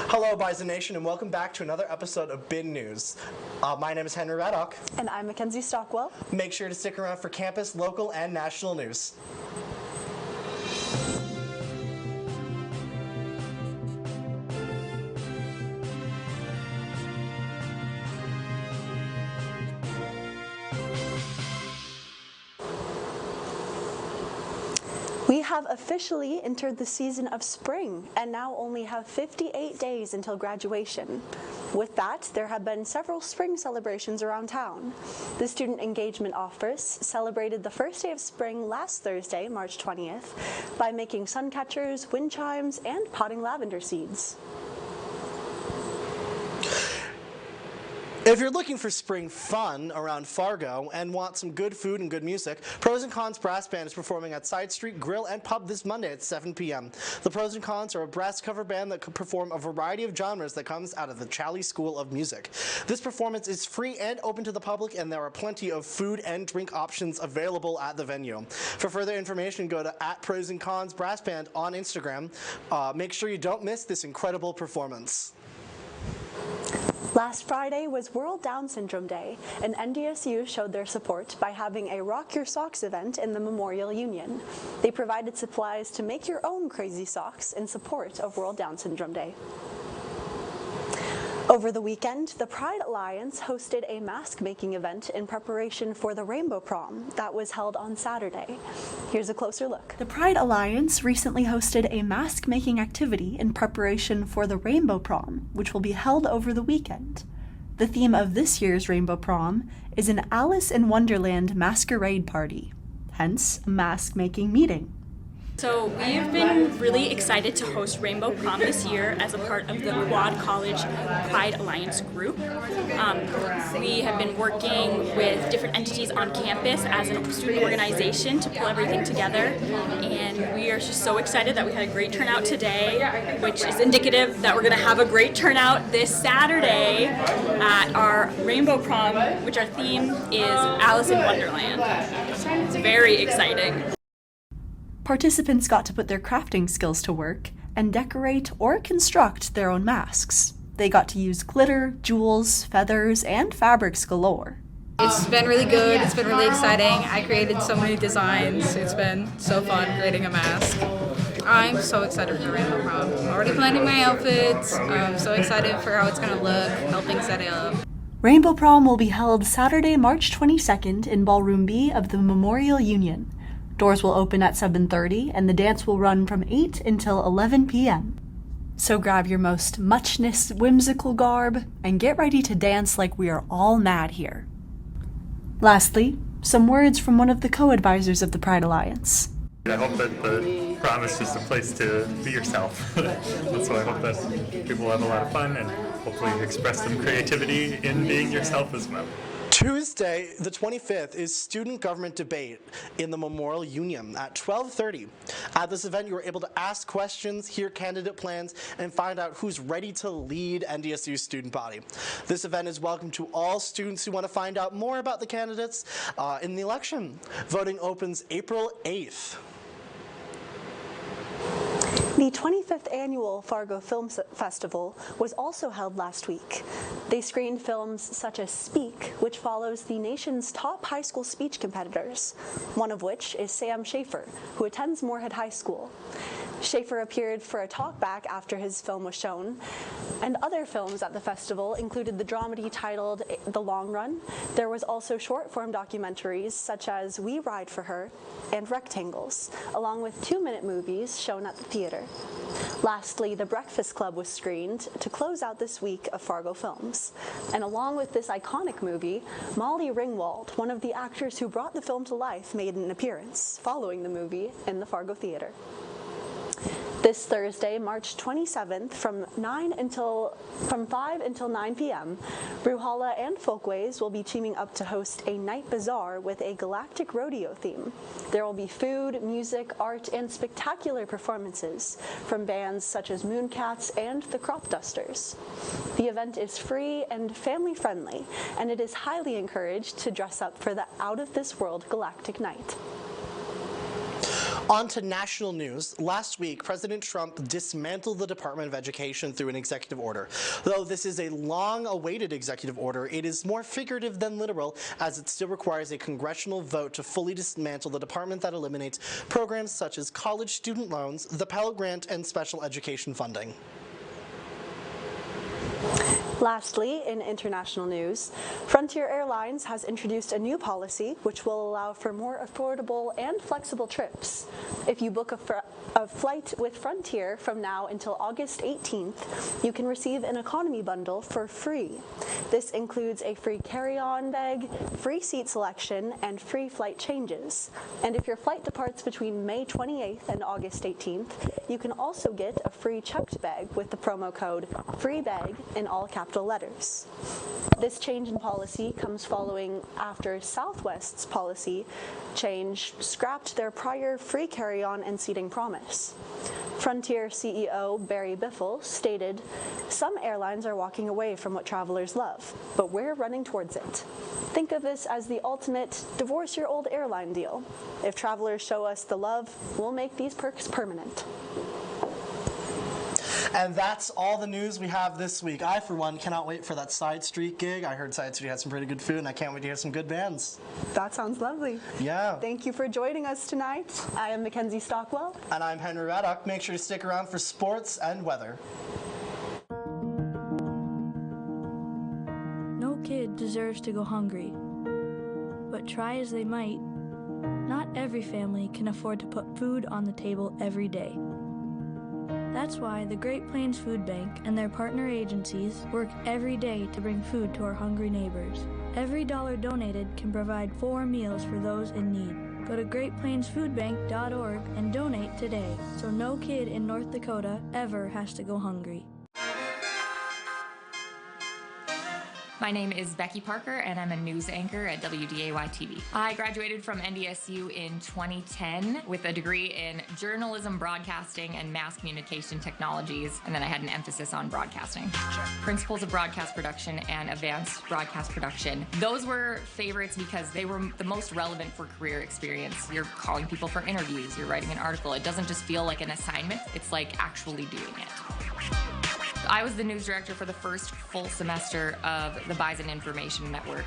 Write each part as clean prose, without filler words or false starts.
Hello, Bison Nation, and welcome back to another episode of Bin News. My name is Henry Raddock. And I'm Makenzie Stockwell. Make sure to stick around for campus, local, and national news. We have officially entered the season of spring and now only have 58 days until graduation. With that, there have been several spring celebrations around town. The Student Engagement Office celebrated the first day of spring last Thursday, March 20th, by making sun catchers, wind chimes, and potting lavender seeds. If you're looking for spring fun around Fargo and want some good food and good music, Pros and Cons Brass Band is performing at Side Street Grill and Pub this Monday at 7 p.m. The Pros and Cons are a brass cover band that could perform a variety of genres that comes out of the Challey School of Music. This performance is free and open to the public, and there are plenty of food and drink options available at the venue. For further information, go to @Pros and Cons Brass Band on Instagram. Make sure you don't miss this incredible performance. Last Friday was World Down Syndrome Day, and NDSU showed their support by having a Rock Your Socks event in the Memorial Union. They provided supplies to make your own crazy socks in support of World Down Syndrome Day. Over the weekend, the Pride Alliance hosted a mask-making event in preparation for the Rainbow Prom that was held on Saturday. Here's a closer look. The Pride Alliance recently hosted a mask-making activity in preparation for the Rainbow Prom, which will be held over the weekend. The theme of this year's Rainbow Prom is an Alice in Wonderland masquerade party, hence a mask-making meeting. So we've been really excited to host Rainbow Prom this year as a part of the Quad College Pride Alliance group. We have been working with different entities on campus as a student organization to pull everything together, and we are just so excited that we had a great turnout today, which is indicative that we're going to have a great turnout this Saturday at our Rainbow Prom, which our theme is Alice in Wonderland. It's very exciting. Participants got to put their crafting skills to work and decorate or construct their own masks. They got to use glitter, jewels, feathers, and fabrics galore. It's been really good, it's been really exciting. I created so many designs. It's been so fun creating a mask. I'm so excited for Rainbow Prom. I'm already planning my outfits. I'm so excited for how it's going to look, helping set it up. Rainbow Prom will be held Saturday, March 22nd in Ballroom B of the Memorial Union. Doors will open at 7:30 and the dance will run from 8 until 11 p.m. So grab your most muchness whimsical garb and get ready to dance like we are all mad here. Lastly, some words from one of the co-advisors of the Pride Alliance. I hope that the prom is just a place to be yourself. So I hope that people have a lot of fun and hopefully express some creativity in being yourself as well. Tuesday, the 25th, is Student Government Debate in the Memorial Union at 12:30. At this event, you are able to ask questions, hear candidate plans, and find out who's ready to lead NDSU's student body. This event is welcome to all students who want to find out more about the candidates in the election. Voting opens April 8th. The 25th Annual Fargo Film Festival was also held last week. They screened films such as Speak, which follows the nation's top high school speech competitors, one of which is Sam Schaefer, who attends Moorhead High School. Schaefer appeared for a talkback after his film was shown, and other films at the festival included the dramedy titled The Long Run. There was also short-form documentaries such as We Ride for Her and Rectangles, along with 2-minute movies shown at the theater. Lastly, The Breakfast Club was screened to close out this week of Fargo films. And along with this iconic movie, Molly Ringwald, one of the actors who brought the film to life, made an appearance following the movie in the Fargo Theater. This Thursday, March 27th, from 5 until 9 p.m., Brewhalla and Folkways will be teaming up to host a night bazaar with a galactic rodeo theme. There will be food, music, art, and spectacular performances from bands such as Mooncats and the Crop Dusters. The event is free and family-friendly, and it is highly encouraged to dress up for the out-of-this-world galactic night. On to national news. Last week, President Trump dismantled the Department of Education through an executive order. Though this is a long-awaited executive order, it is more figurative than literal, as it still requires a congressional vote to fully dismantle the department that eliminates programs such as college student loans, the Pell Grant, and special education funding. Lastly, in international news, Frontier Airlines has introduced a new policy which will allow for more affordable and flexible trips. If you book a flight with Frontier from now until August 18th, you can receive an economy bundle for free. This includes a free carry-on bag, free seat selection, and free flight changes. And if your flight departs between May 28th and August 18th, you can also get a free checked bag with the promo code FREEBAG in all capital letters. This change in policy comes following after Southwest's policy change scrapped their prior free carry-on and seating promise. Frontier CEO Barry Biffle stated, "Some airlines are walking away from what travelers love, but we're running towards it. Think of this as the ultimate divorce your old airline deal. If travelers show us the love, we'll make these perks permanent." And that's all the news we have this week. I, for one, cannot wait for that Side Street gig. I heard Side Street had some pretty good food, and I can't wait to hear some good bands. That sounds lovely. Yeah. Thank you for joining us tonight. I am Makenzie Stockwell. And I'm Henry Raddock. Make sure to stick around for sports and weather. No kid deserves to go hungry. But try as they might, not every family can afford to put food on the table every day. That's why the Great Plains Food Bank and their partner agencies work every day to bring food to our hungry neighbors. Every dollar donated can provide 4 meals for those in need. Go to greatplainsfoodbank.org and donate today, so no kid in North Dakota ever has to go hungry. My name is Becky Parker, and I'm a news anchor at WDAY-TV. I graduated from NDSU in 2010 with a degree in journalism, broadcasting, and mass communication technologies, and then I had an emphasis on broadcasting. Principles of broadcast production and advanced broadcast production. Those were favorites because they were the most relevant for career experience. You're calling people for interviews, you're writing an article. It doesn't just feel like an assignment, it's like actually doing it. I was the news director for the first full semester of the Bison Information Network.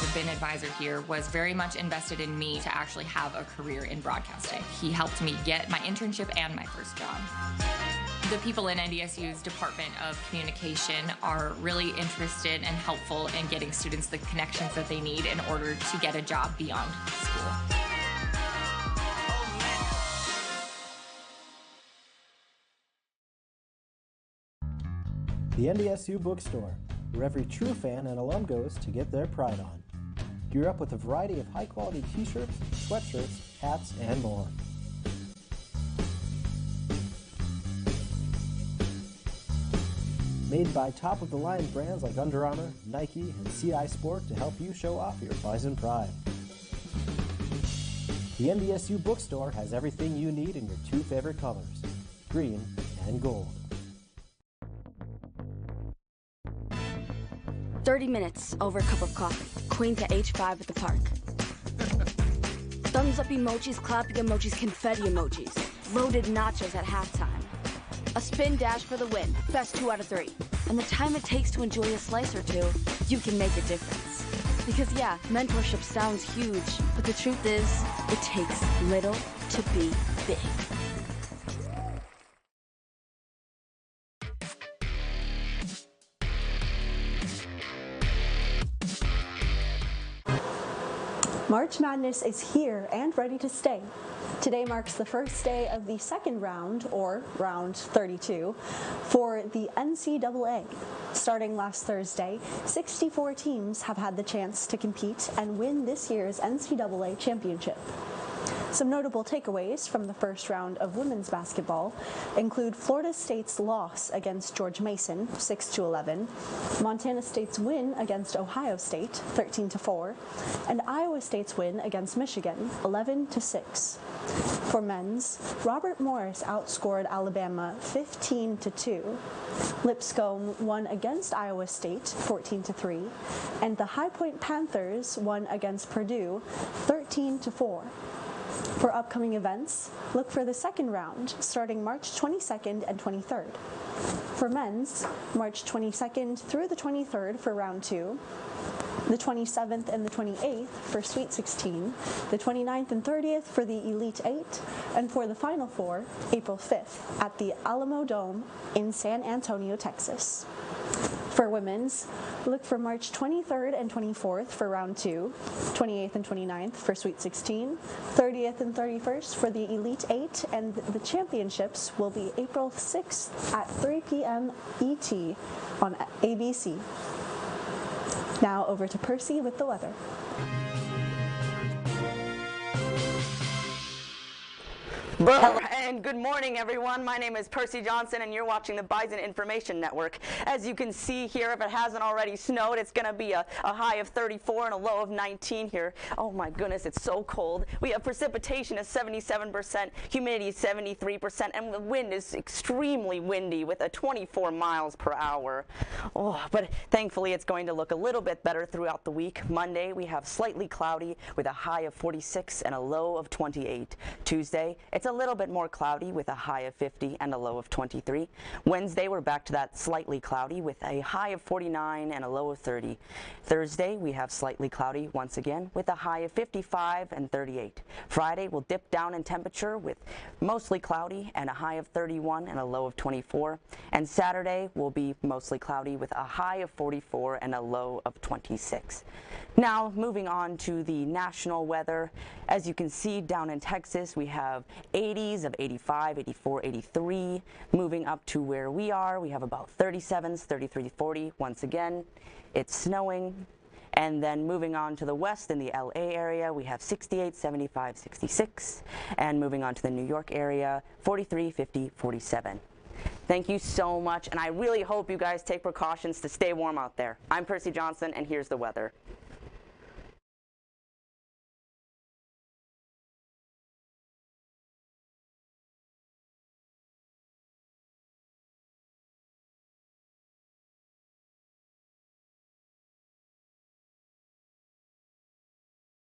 The BIN advisor here was very much invested in me to actually have a career in broadcasting. He helped me get my internship and my first job. The people in NDSU's Department of Communication are really interested and helpful in getting students the connections that they need in order to get a job beyond school. The NDSU Bookstore, where every true fan and alum goes to get their pride on. Gear up with a variety of high-quality t-shirts, sweatshirts, hats, and more. Made by top-of-the-line brands like Under Armour, Nike, and CI Sport to help you show off your Bison pride. The NDSU Bookstore has everything you need in your 2 favorite colors, green and gold. 30 minutes over a cup of coffee. Queen to H5 at the park. Thumbs up emojis, clapping emojis, confetti emojis. Loaded nachos at halftime. A spin dash for the win. Best 2 out of 3. And the time it takes to enjoy a slice or two, you can make a difference. Because yeah, mentorship sounds huge, but the truth is, it takes little to be big. March Madness is here and ready to stay. Today marks the first day of the second round, or round 32, for the NCAA. Starting last Thursday, 64 teams have had the chance to compete and win this year's NCAA championship. Some notable takeaways from the first round of women's basketball include Florida State's loss against George Mason, 6-11, Montana State's win against Ohio State, 13-4, and Iowa State's win against Michigan, 11-6. For men's, Robert Morris outscored Alabama 15-2. Lipscomb won against Iowa State, 14-3, and the High Point Panthers won against Purdue, 13-4. For upcoming events, look for the second round, starting March 22nd and 23rd. For men's, March 22nd through the 23rd for round 2, the 27th and the 28th for Sweet 16, the 29th and 30th for the Elite 8, and for the Final Four, April 5th at the Alamo Dome in San Antonio, Texas. For women's, look for March 23rd and 24th for round 2, 28th and 29th for Sweet 16, 30th and 31st for the Elite 8, and the championships will be April 6th at 3 p.m. ET on ABC. Now over to Percy with the weather. Hello and good morning, everyone. My name is Percy Johnson, and you're watching the Bison Information Network. As you can see here, if it hasn't already snowed, it's going to be a high of 34 and a low of 19 here. Oh my goodness, it's so cold. We have precipitation at 77%, humidity 73%, and the wind is extremely windy with a 24 miles per hour. Oh, but thankfully, it's going to look a little bit better throughout the week. Monday, we have slightly cloudy with a high of 46 and a low of 28. Tuesday, it's a little bit more cloudy with a high of 50 and a low of 23. Wednesday, we're back to that slightly cloudy with a high of 49 and a low of 30. Thursday, we have slightly cloudy once again with a high of 55 and 38. Friday, we'll dip down in temperature with mostly cloudy and a high of 31 and a low of 24. And Saturday will be mostly cloudy with a high of 44 and a low of 26. Now, moving on to the national weather. As you can see down in Texas, we have 80s of 85, 84, 83. Moving up to where we are, we have about 37s, 33, 40. Once again, it's snowing. And then moving on to the west in the LA area, we have 68, 75, 66. And moving on to the New York area, 43, 50, 47. Thank you so much, and I really hope you guys take precautions to stay warm out there. I'm Percy Johnson, and here's the weather.